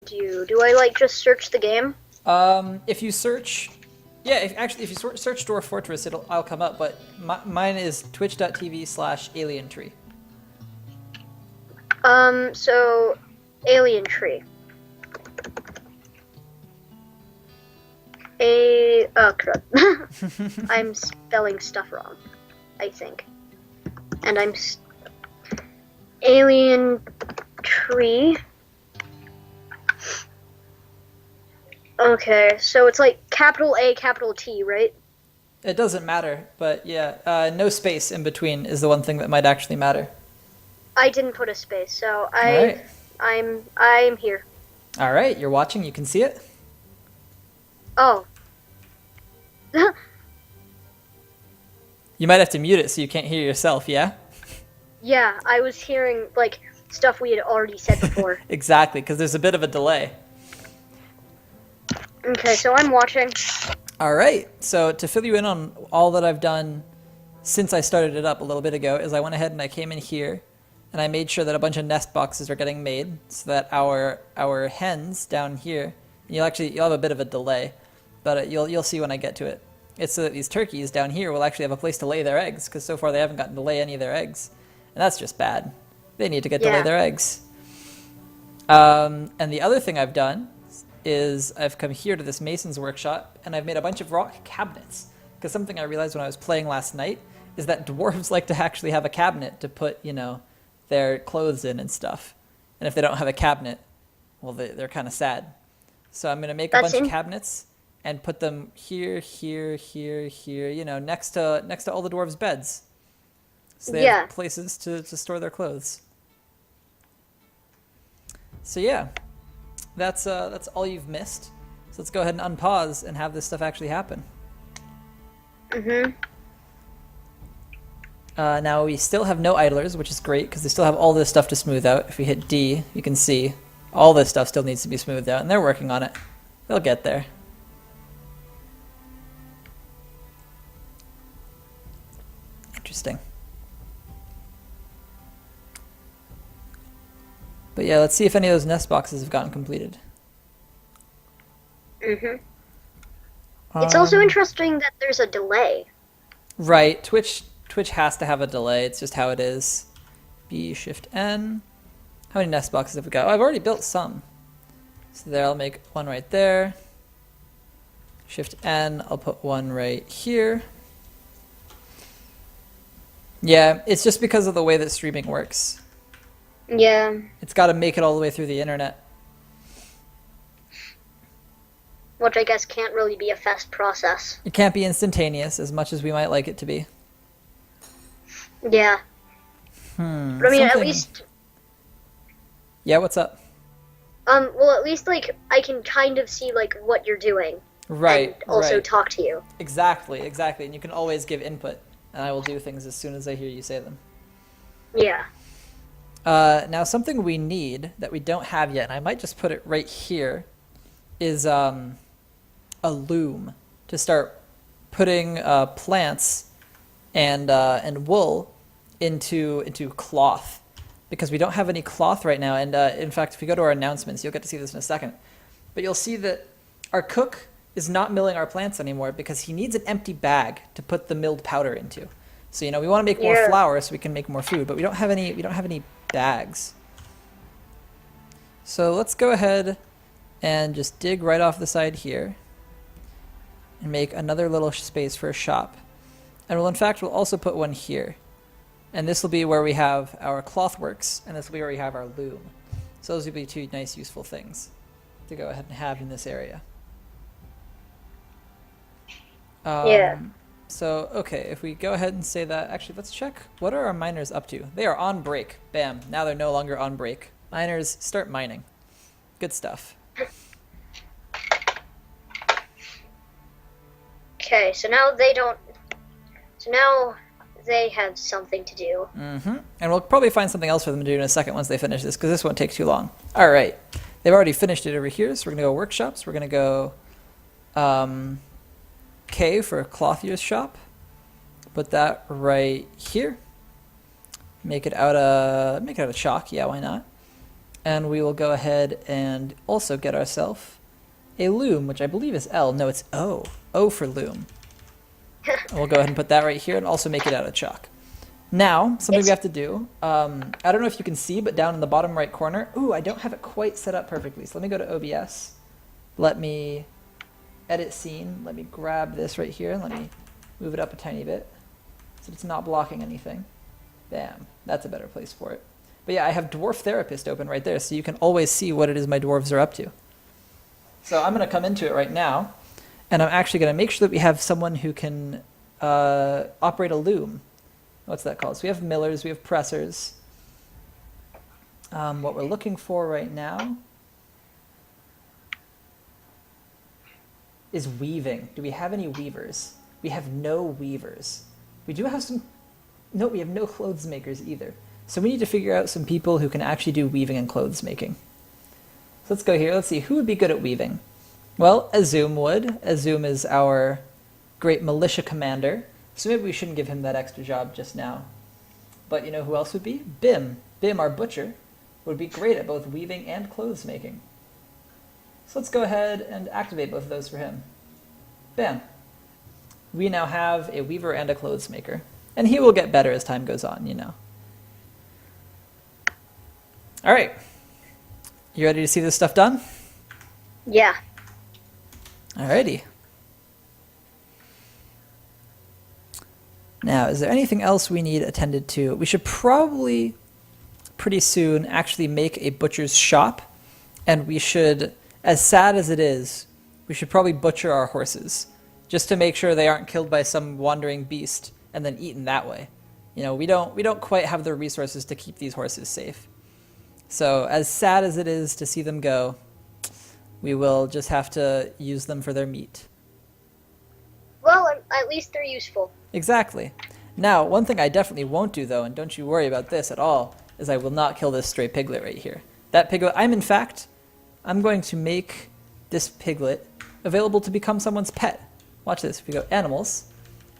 do? Do I, like, just search the game? If you search, yeah, if you search Dwarf Fortress, I'll come up. But mine is twitch.tv/alientree. So, Alien Tree. Oh, crap. I'm spelling stuff wrong, I think. And Alien Tree. Okay, so it's like capital A, capital T, right? It doesn't matter, but yeah, no space in between is the one thing that might actually matter. I didn't put a space, so All right. I'm here. All right, you're watching. You can see it. Oh. You might have to mute it so you can't hear yourself. Yeah. Yeah, I was hearing, like, stuff we had already said before. Exactly, because there's a bit of a delay. Okay, so I'm watching. All right. So to fill you in on all that I've done since I started it up a little bit ago, is I went ahead and I came in here, and I made sure that a bunch of nest boxes are getting made, so that our hens down here, you'll have a bit of a delay, but you'll see when I get to it. It's so that these turkeys down here will actually have a place to lay their eggs, because so far they haven't gotten to lay any of their eggs, and that's just bad. They need to get to lay their eggs. And the other thing I've done is I've come here to this mason's workshop, and I've made a bunch of rock cabinets, because something I realized when I was playing last night is that dwarves like to actually have a cabinet to put, their clothes in and stuff. And if they don't have a cabinet, well, they're kind of sad. So I'm going to make a bunch of cabinets and put them here, here, here, here, next to all the dwarves' beds. So they have places to store their clothes. So yeah, that's all you've missed. So let's go ahead and unpause and have this stuff actually happen. Now we still have no idlers, which is great because they still have all this stuff to smooth out. If we hit D, you can see all this stuff still needs to be smoothed out, and they're working on it. They'll get there. Interesting. But yeah, let's see if any of those nest boxes have gotten completed. It's also interesting that there's a delay. Right, Twitch has to have a delay. It's just how it is. B, Shift, N. How many nest boxes have we got? Oh, I've already built some. So there, I'll make one right there. Shift N, I'll put one right here. Yeah, it's just because of the way that streaming works. Yeah. It's got to make it all the way through the internet. Which I guess can't really be a fast process. It can't be instantaneous as much as we might like it to be. Yeah. But I mean, at least... Yeah, what's up? Well, at least, like, I can kind of see, like, what you're doing. Right, and also right. talk to you. Exactly. And you can always give input, and I will do things as soon as I hear you say them. Yeah. Now, something we need that we don't have yet, and I might just put it right here, is a loom to start putting plants and wool into cloth, because we don't have any cloth right now. And in fact, if you go to our announcements, you'll get to see this in a second. But you'll see that our cook is not milling our plants anymore because he needs an empty bag to put the milled powder into. So we want to make more flour so we can make more food, but we don't have any bags. So let's go ahead and just dig right off the side here and make another little space for a shop. And we'll also put one here. And this will be where we have our cloth works, and this will be where we have our loom. So those will be two nice, useful things to go ahead and have in this area. So, okay, if we go ahead and say that, actually, let's check. What are our miners up to? They are on break. Bam. Now they're no longer on break. Miners, start mining. Good stuff. Okay, so now they don't... So now they have something to do. And we'll probably find something else for them to do in a second once they finish this, because this won't take too long. All right. They've already finished it over here, so we're going to go workshops. We're going to go K for clothier's shop. Put that right here. Make it out of chalk. Yeah, why not? And we will go ahead and also get ourselves a loom, which I believe is L. No, it's O. O for loom. And we'll go ahead and put that right here and also make it out of chalk. Now, something we have to do, I don't know if you can see, but down in the bottom right corner, ooh, I don't have it quite set up perfectly. So let me go to OBS. Let me edit scene. Let me grab this right here and let me move it up a tiny bit so it's not blocking anything. Bam. That's a better place for it. But yeah, I have Dwarf Therapist open right there, so you can always see what it is my dwarves are up to. So I'm going to come into it right now, and I'm actually going to make sure that we have someone who can operate a loom. What's that called? So we have millers, we have pressers. What we're looking for right now is weaving. Do we have any weavers? We have no weavers. We do have some... No, we have no clothes makers either. So we need to figure out some people who can actually do weaving and clothes making. So let's go here. Let's see, who would be good at weaving? Well, Azum would. Azum is our great militia commander. So maybe we shouldn't give him that extra job just now. But you know who else would be? Bim. Bim, our butcher, would be great at both weaving and clothes making. So let's go ahead and activate both of those for him. Bam. We now have a weaver and a clothes maker. And he will get better as time goes on, you know. All right. You ready to see this stuff done? Yeah. Alrighty. Now, is there anything else we need attended to? We should probably, pretty soon, actually make a butcher's shop. And we should, as sad as it is, we should probably butcher our horses. Just to make sure they aren't killed by some wandering beast and then eaten that way. You know, we don't quite have the resources to keep these horses safe. So, as sad as it is to see them go, we will just have to use them for their meat. Well, at least they're useful. Exactly. Now, one thing I definitely won't do, though, and don't you worry about this at all, is I will not kill this stray piglet right here. That piglet, I'm going to make this piglet available to become someone's pet. Watch this. If we go animals,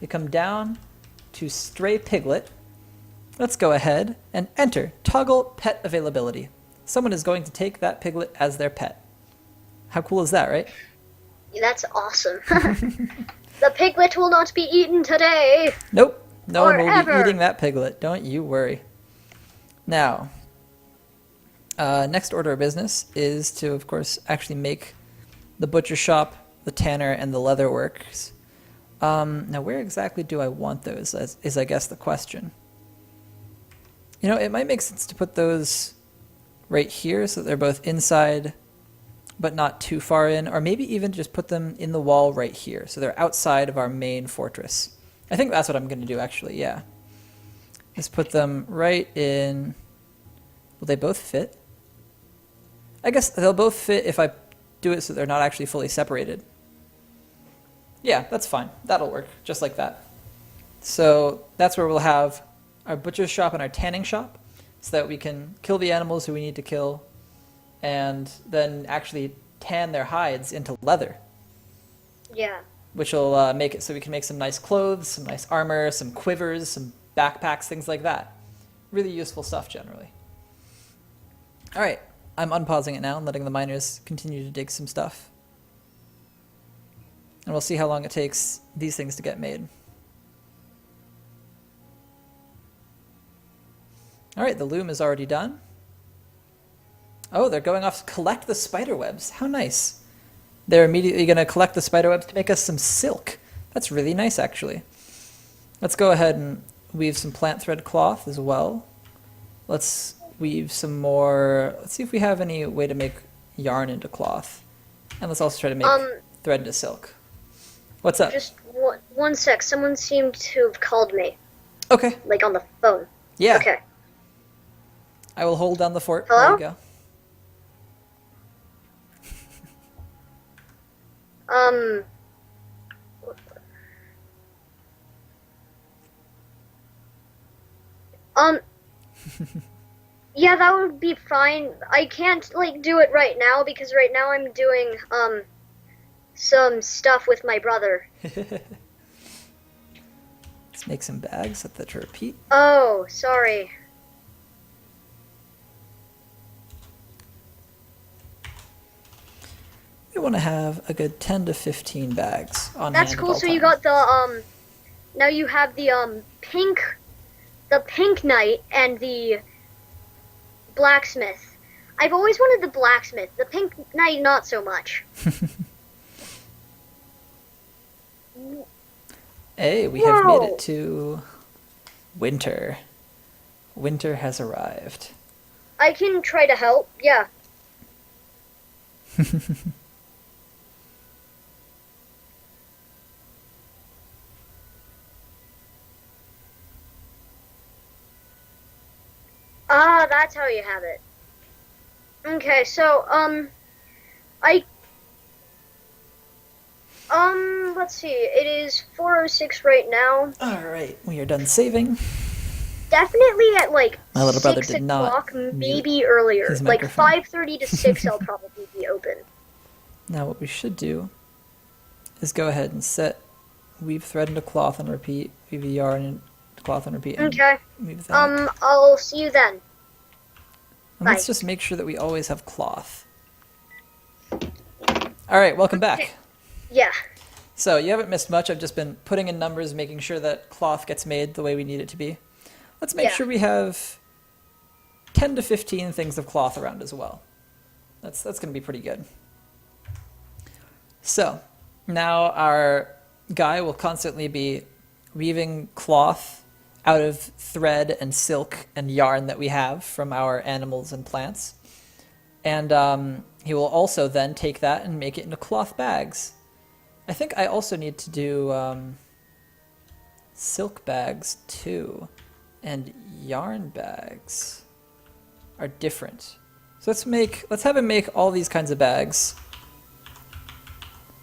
we come down to stray piglet. Let's go ahead and enter toggle pet availability. Someone is going to take that piglet as their pet. How cool is that, right? That's awesome. The piglet will not be eaten today. Nope. No one will ever. be eating that piglet. Don't you worry. Now, next order of business is to, of course, actually make the butcher shop, the tanner, and the leather works. Now, where exactly do I want those, is I guess the question. You know, it might make sense to put those right here so that they're both inside but not too far in, or maybe even just put them in the wall right here so they're outside of our main fortress. I think that's what I'm going to do, actually, yeah. Let's put them right in... Will they both fit? I guess they'll both fit if I do it so they're not actually fully separated. Yeah, that's fine. That'll work, just like that. So that's where we'll have our butcher's shop and our tanning shop, so that we can kill the animals who we need to kill, and then actually tan their hides into leather. Yeah. Which will make it so we can make some nice clothes, some nice armor, some quivers, some backpacks, things like that. Really useful stuff, generally. All right, I'm unpausing it now and letting the miners continue to dig some stuff. And we'll see how long it takes these things to get made. All right, the loom is already done. Oh, they're going off to collect the spider webs. How nice. They're immediately going to collect the spider webs to make us some silk. That's really nice, actually. Let's go ahead and weave some plant thread cloth as well. Let's weave some more... Let's see if we have any way to make yarn into cloth. And let's also try to make thread into silk. What's up? Just one sec. Someone seemed to have called me. Okay. Like on the phone. Yeah. Okay. I will hold down the fort. Hello? There you go. Yeah, that would be fine. I can't, like, do it right now, because right now I'm doing, some stuff with my brother. Let's make some bags. Set that to repeat. Oh, sorry. we want to have a good 10 to 15 bags on That's hand at cool. all So you times. got the now you have the pink knight and the blacksmith. I've always wanted the blacksmith. The pink knight, not so much. Hey, we have made Whoa. it to winter. Winter has arrived. I can try to help. Yeah. Ah, that's how you have it. Okay, so I let's see. It is 4:06 right now. All right, we are done saving. Definitely at like My little brother 6 did not o'clock, mute maybe earlier. his Like microphone. 5:30 to 6, I'll probably be open. Now what we should do is go ahead and set weave thread into cloth and repeat, weave a yarn into cloth and repeat, and Okay. weave that. I'll see you then. And let's bye. just make sure that we always have cloth. All right, welcome back. Yeah. So you haven't missed much. I've just been putting in numbers, making sure that cloth gets made the way we need it to be. Let's make Yeah. sure we have 10 to 15 things of cloth around as well. That's going to be pretty good. So now our guy will constantly be weaving cloth out of thread and silk and yarn that we have from our animals and plants. And he will also then take that and make it into cloth bags. I think I also need to do silk bags too. And yarn bags are different. So let's have him make all these kinds of bags.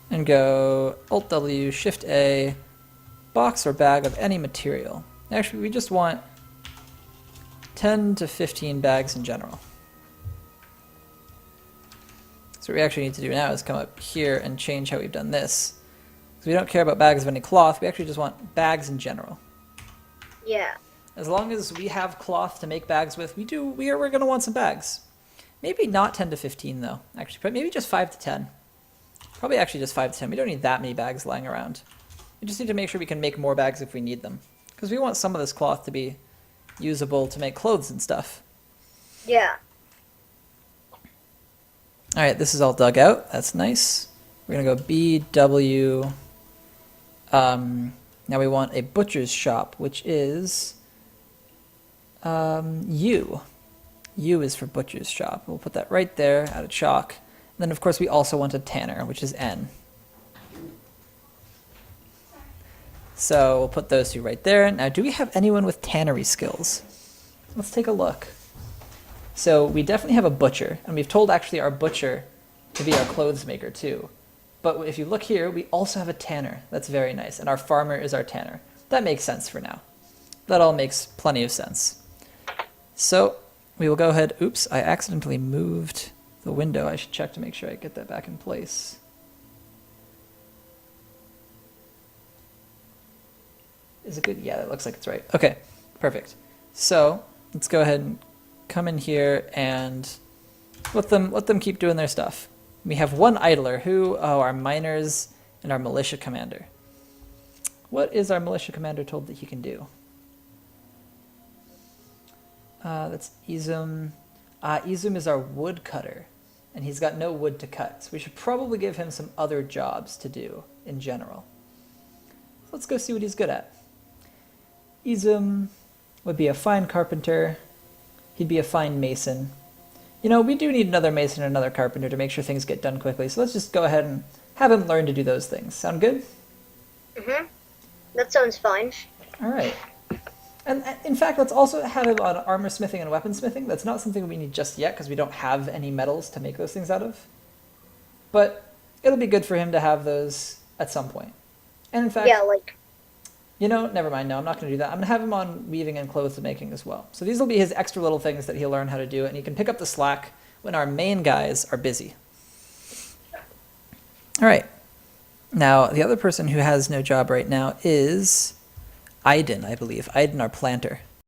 And go Alt W, Shift A, box or bag of any material. Actually, we just want 10 to 15 bags in general. So what we actually need to do now is come up here and change how we've done this. So we don't care about bags of any cloth, we actually just want bags in general. Yeah. As long as we have cloth to make bags with, we're going to want some bags. Maybe not 10 to 15 though, actually, but maybe just 5 to 10. Probably actually just 5 to 10. We don't need that many bags lying around. We just need to make sure we can make more bags if we need them. Because we want some of this cloth to be usable to make clothes and stuff. Yeah. Alright, this is all dug out. That's nice. We're going to go BW. Now we want a butcher's shop, which is U. U is for butcher's shop. We'll put that right there out of chalk. And then, of course, we also want a tanner, which is N. So we'll put those two right there. Now, do we have anyone with tannery skills? Let's take a look. So we definitely have a butcher, and we've told actually our butcher to be our clothes maker too. But if you look here, we also have a tanner. That's very nice. And our farmer is our tanner. That makes sense for now. That all makes plenty of sense. So we will go ahead. Oops, I accidentally moved the window. I should check to make sure I get that back in place. Is it good? Yeah, that looks like it's right. Okay, perfect. So let's go ahead and come in here and let them keep doing their stuff. We have one idler our miners and our militia commander. What is our militia commander told that he can do? That's Izum. Izum is our woodcutter, and he's got no wood to cut. So we should probably give him some other jobs to do in general. So let's go see what he's good at. Izum would be a fine carpenter. He'd be a fine mason. You know, we do need another mason and another carpenter to make sure things get done quickly. So let's just go ahead and have him learn to do those things. Sound good? Mhm. That sounds fine. All right. And in fact, let's also have him on armor smithing and weaponsmithing. That's not something we need just yet because we don't have any metals to make those things out of. But it'll be good for him to have those at some point. And in fact, Yeah, like you know, never mind. No, I'm not going to do that. I'm going to have him on weaving and clothes making as well. So these will be his extra little things that he'll learn how to do, and he can pick up the slack when our main guys are busy. All right. Now, the other person who has no job right now is Aiden, I believe. Aiden, our planter.